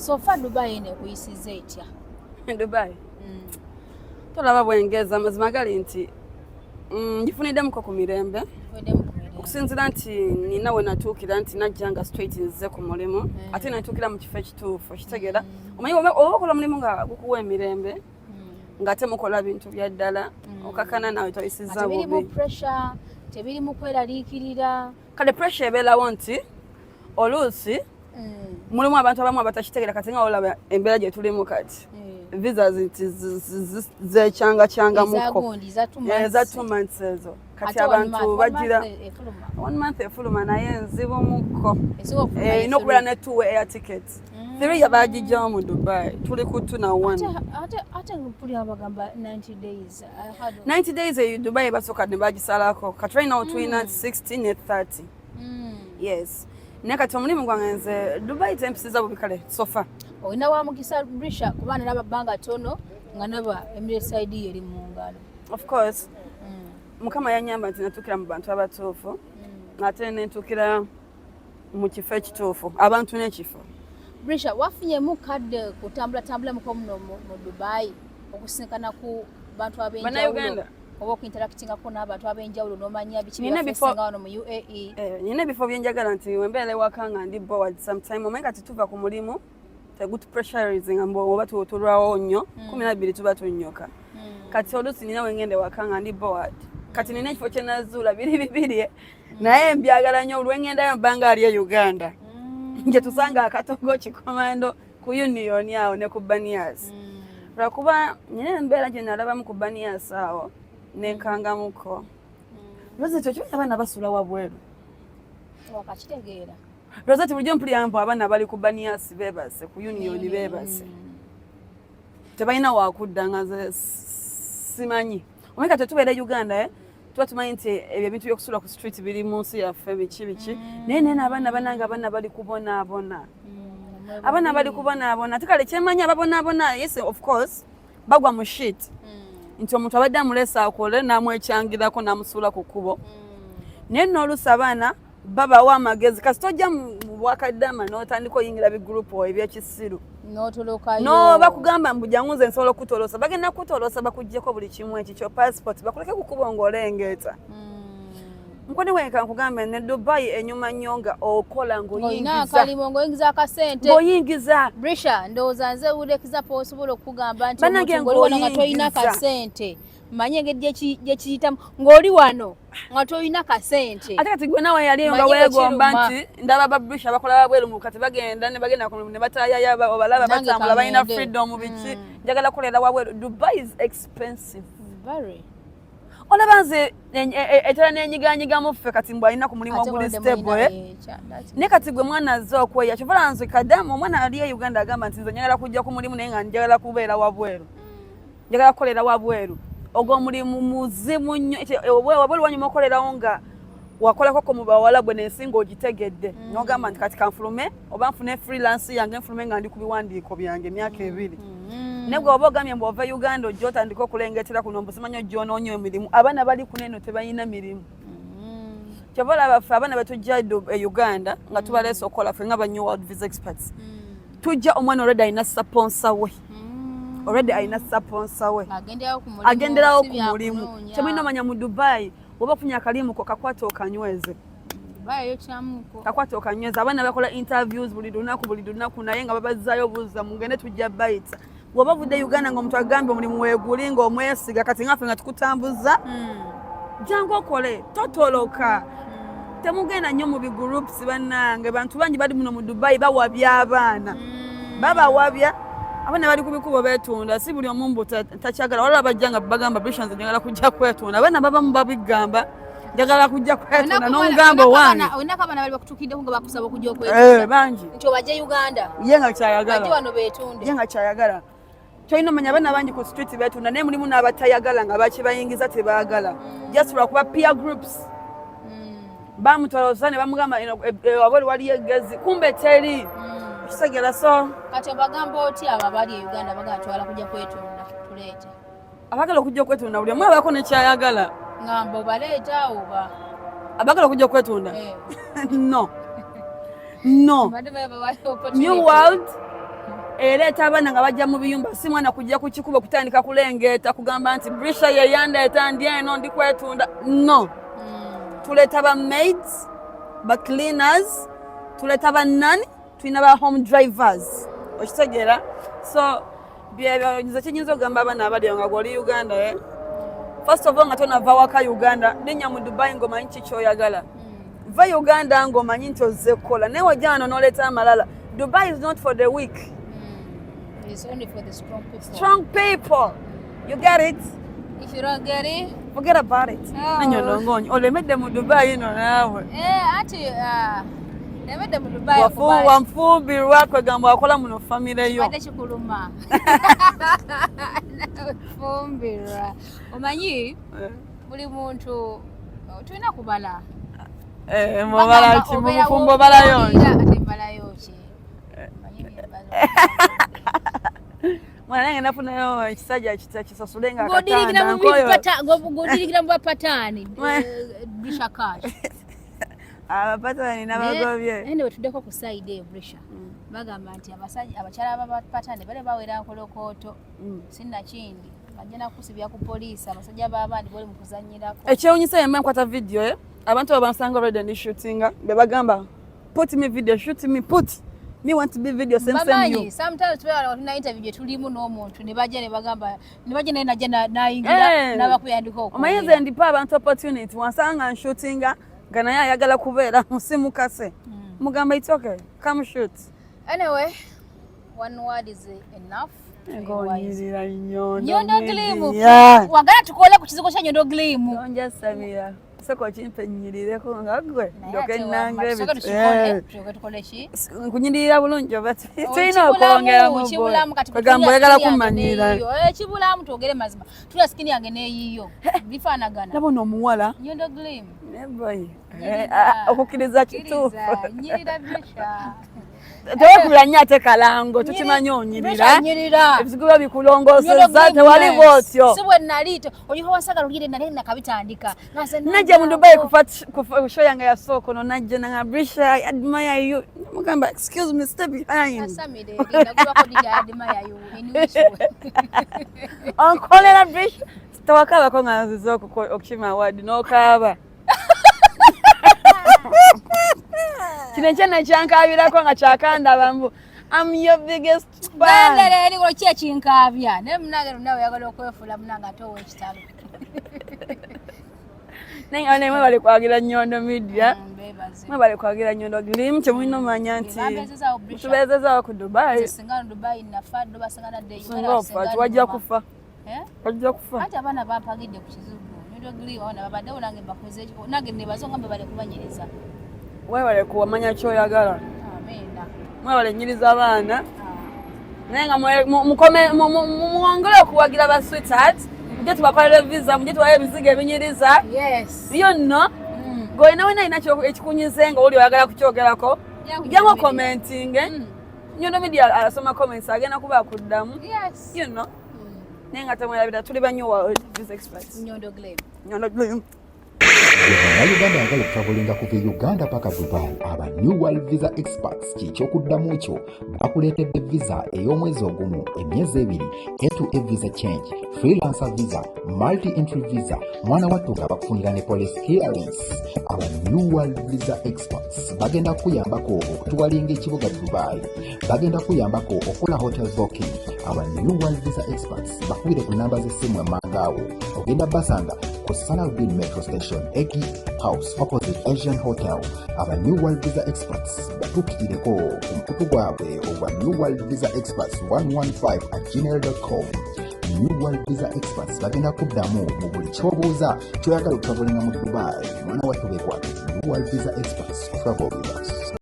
So far Dubai ne kuyisiza etya? Dubai. Tolaba bwengeza mazima gali nti njifuniddemu ko ku mirembe. Okusinzira nti nina we natuukira nti najjanga straight nze ku mulimu ate natuukira mu kifo ekituufu kitegeera omanyi oba okola omulimu nga gukuwa emirembe ng'ate mukola bintu bya ddala okakana nawe toyisiza bubi. Tebirimu pressure, tebirimu kweraliikirira. Kale pressure ebeerawo nti oluusi mulimu abantu abamu abatakitegeera kati nga olaba embeera gye tulimu kati visa zekyanga muko za 2 months ezo kati abantu bagira 1 month efuluma naye nzibu muko ino okubeera ne 2 air tickets 3 yabagijjawo mu Dubai tuli ku 2 na 1 ate mpuli abagamba 90 days 90 days Dubai basooka ne bagisalako kati right now tulina 16 ne 30 yes nekati omulimu gwange nze Dubai tempisiza bubi kale sofa olina wa mukisa Brisha kuba nalaba bbanga tono nga naba Emirates side eri mu ngalo. Of course mukama yanyamba nti natukira mu bantu abatuufu ate nentukira mu kifo ekituufu abantu n'ekifo. Brisha wafunye mu kadde kutambula muko muno mu Dubai okusinkana ku bantu abenjawulo oba okuinteractinga ko n'abantu abenjawulo n'omanya biki byafasinga wano mu UAE. Nyine before byenjagala nti wembeere wakanga ndi board sometime omenga tutuva ku mulimu tegutu pressurizing ambo oba tutulwawo nnyo 12 tuba tunnyoka kati oluusi nina wengende wakanga ndi board kati nina ekifo kyenazuula bibiri naye mbyagala nnyo olwengendayo bbanga ali Uganda nje tusanga akatogo kikomando ku union awo ne ku Banias lwakuba nina embeera gye nalabamu ku Banias awo nenkangamuko Rozet ekyo abaana basula wabweru wakakitegeera Rozet bulijjo mpuliyambo abaana bali ku Banias bebase ku union bebase tebalina wakudda nga simanyi omeka tetubeera Uganda tuba tumanyi nti ebyo ebintu byokusula ku street biri mu nsi yaffe biki naye abaana bananga abaana bali kubonaabona abaana bali kubonaabona ate kale kyemanya ababonaabona yes of course bagwa mu shit nti omuntu abadde amulesa akole n'amwekyangirako n'amusuula ku kkubo naye n'oluusi abaana babawa amagezi kasi tojja mu bwakaddama n'otandika oyingira bigurupu ebyekisiru no bakugamba mbujangu nze nsobola okutolosa bagenda kutolosa bakuggyeko buli kimu ekikyo passport bakuleke kukuba ng'olengeeta nkoni wenka nkugambe ne Dubai enyuma nnyo nga okola ng'oyingiza akasente ng'oyingiza Brisha ndowooza nze ulekiza possible okugamba nti omuntu ng'oli nga toyina kasente manye engeri gye kiyitamu ng'oli wano nga toyina kasente ate kati gwe nawe yali nga weegomba nti ndaba ba Brisha bakola babweru kati bagenda ne batayaya obalaba batambula balina freedom biki njagala kuleera wabweru. Dubai is expensive very olaba nze etera n'enyiganyigamu ffe kati mbw alina ku mulimu oguli stable naye kati gwe mwana azze okweya kivala nze kadamu omwana ali e Uganda agamba nti nze njagala kujja ku mulimu naye nga njagala kubeera wabweru njagala kukolera wabweru ogwo mulimu muzimu nnyo wabweru wanyuma okolerawo nga wakolako mu bawala bwe n'ensinga ogitegedde n'ogamba nti kati kanfulume oba nfune freelance yange nfulume nga ndi ku biwandiiko byange emyaka 2 nebwe oba ogambye mbu ova Uganda ojja otandika okulengetera kuno mbusimanyi ojjoonoonyo emirimu abaana bali kuneeno tebalina mirimu kyova olaba ffe abaana betujja Uganda nga tubaleese okukola ffe nga ba New World Visa Experts tujja omwana already alina saponsa we agenderawo ku mulimu temulina omanya mu Dubai oba ofunye akalimu ko kakwata okanyweze kakwata okanyweze abaana bakola interviews buli lunaku naye nga babazzayo buuza mugende tujja bayita woba vudde Uganda ng'omuntu agambye omulimu weeguli ng'omwesiga kati ngaffe nga tukutambuza jangu okole totoloka temugenda nnyo mu bigroups bannange bantu bangi bali muno mu Dubai bawabya abaana babawabya abaana bali ku bikubo beetunda si buli omu mbu takyagala wala bajja nga bagamba Brisha nze njagala kujja kwetunda abaana babamu babigamba njagala kujja kwetunda n'omugamba owange olina abaana bali bakutuukiddeko nga bakusaba okujja okwetunda bangi nti obajja Uganda ye nga kyayagala bajja wano beetunde ye nga kyayagala kyolina omanya abaana bangi ku street beetunda naye mulimu n'abatayagala nga bakibayingiza tebaagala just lwakuba peer groups bamutoloza ne bamugamba wabweru waliyo eggezi kumbe teri kisegera so kati obagamba oti abo abali e Uganda bagatwala kujja kwetunda tuleete abagala okujja kwetunda buli omu abaako nekyayagala ngamba obaleeta oba abagala okujja kwetunda no New World Ereta abana nga bajja mu biyumba si mwana kujja ku kikubo kutandika kulengeeta kugamba nti Brisha ye yandeeta ndi eno ndi kwetunda. No. Tuleta ba maids, ba cleaners, tuleta ba nani, tulina ba home drivers. Okitegera? So byebyo nze kinyinza ogamba abana abali nga goli Uganda First of all nga tonava waka Uganda nenya mu Dubai ngomanyi kikyoyagala. Va Uganda ngomanyi nti ozze kukola naye wajjano n'oleta amalala. Dubai is not for the weak. It's only for the strong people. Strong people. You get it? If you don't get it, forget about it. Nyondo ngonyi. Olemedde mu Dubai ino naawe. Ati nemedde mu Dubai okuba. Wamfumbirwa kwegamba wakola muno family yo. Badde kikuluma. Fumbirwa. Omanyi buli muntu tulina kubala. Mubala ki mufumbo balayo. Ate balayo ki. Mwana ngenda funayo ekisajja kisasulenga akatanda. Godirigira mu bapatani. Brisha Kash. Abapatani nabagobye. Ene tuddeko ku side eyo Brisha. Bagamba nti abasajja abakyala b'abapatani bale bawera nkolokooto. Sinnakindi. Bajja kusibya ku poliisi abasajja b'abandi bali mu kuzannyirako. Ekyewunyisa yemma nkwata video abantu abansanga already ndi shootinga bebagamba put me video shoot me put me want to be video same you. Sometimes we are on interview tulimu n'omuntu ne bajja ne bagamba ne bajja ne najja nayingira n'abakuyandika okwo. Omayize ndipa abantu opportunity wansanga shootinga ngana yayagala kubeera musimu kase. Mugamba it's okay come shoot. Anyway, one word is enough. Ngonyirira Nyondo Glimu. Wagala tukole ku kizigo kya Nyondo Glimu. Onja Samira. Soko chimpe nyirireko ngagwe. Ndoke nange. Soko tukole ki? Kunyirira bulungi bati. Tuyina okwongera mu kibulamu kati. Kagamba yagala kumanyira. Kibulamu twogere mazima. Tula skini yange neyiyo. Bifanagana. Nabona omuwala. Nyondo Glimu. Neboyi. Okukiriza kitu. Nyirira Brisha. Tewekula nnyo ate kalango tukimanyi onyirira ebizigula bikulongoseza tewali bwotyo si bwe nalito oliho wasagala olugire nali nakabitandika najja mu Dubai kufa show yange ya soko no najja na Brisha I admire you mugamba excuse me step behind asamide ndagula ko dija admire you onkolera Brisha tawakaba ko ngazizo okukima award nokaba Kinechana chankabirako nga chakanda bambu I'm your biggest fan. Bandere eri ko kye chinkabya ne mnage nawe yagala okwefula mnanga towe kitalo. Nengane mwe bali kwagira Nyondo Media. Mwe bali kwagira Nyondo Glimu kye mwino manya nti. Tubezeza ku Dubai. Singana Dubai nafado basangana de Uganda. Wajja kufa. Wajja kufa. Ati abana bampagidde ku kizugu. Nyondo Glimu ona babadde olange bakoze nage ne bazonga mbe bali kubanyiriza. Wale kuwamanya kyoyagala. Amina. Mwale nyiriza abaana. Nenga mukome muongole okuwagira ba sweetheart. Muje tubakolera visa, muje tuwaye biziga ebinyiriza. Yes. You know. Goina wena inacho ekikunyize nga oli oyagala kukyogerako. Jango commenting. Nyondo Media asoma comments agenda kuba kuddamu. Yes. You know. Nenga tamwera tuli banyo visa experts. Nyondo Glimu. Nyondo Glimu. Uganda yagala travelinga kuva Uganda paka Dubai aba New World Visa Experts kikyokuddamu ekyo bakuleetedde visa ey'omwezi ogumu emyezi ebiri A2A visa change freelancer visa multi entry visa mwana wattu nga bakufunira ne police clearance aba New World Visa Experts bagenda kuyambako okutuwalinga ekibuga Dubai bagenda kuyambako okola hotel booking aba New World Visa Experts bakubire ku namba z'essimu emmangaawo ogenda basanga ku Salaudin Metro Station Eki House opposite Asian Hotel aba New World Visa Experts batukireko ku mukutu gwabwe owa New World Visa Experts 115@gmail.com. New World Visa Experts bagenda kuddamu mu buli kyobuuza kyoyagala okutabulinga mu Dubai mwana wattu bekwate New World Visa Experts travel with us.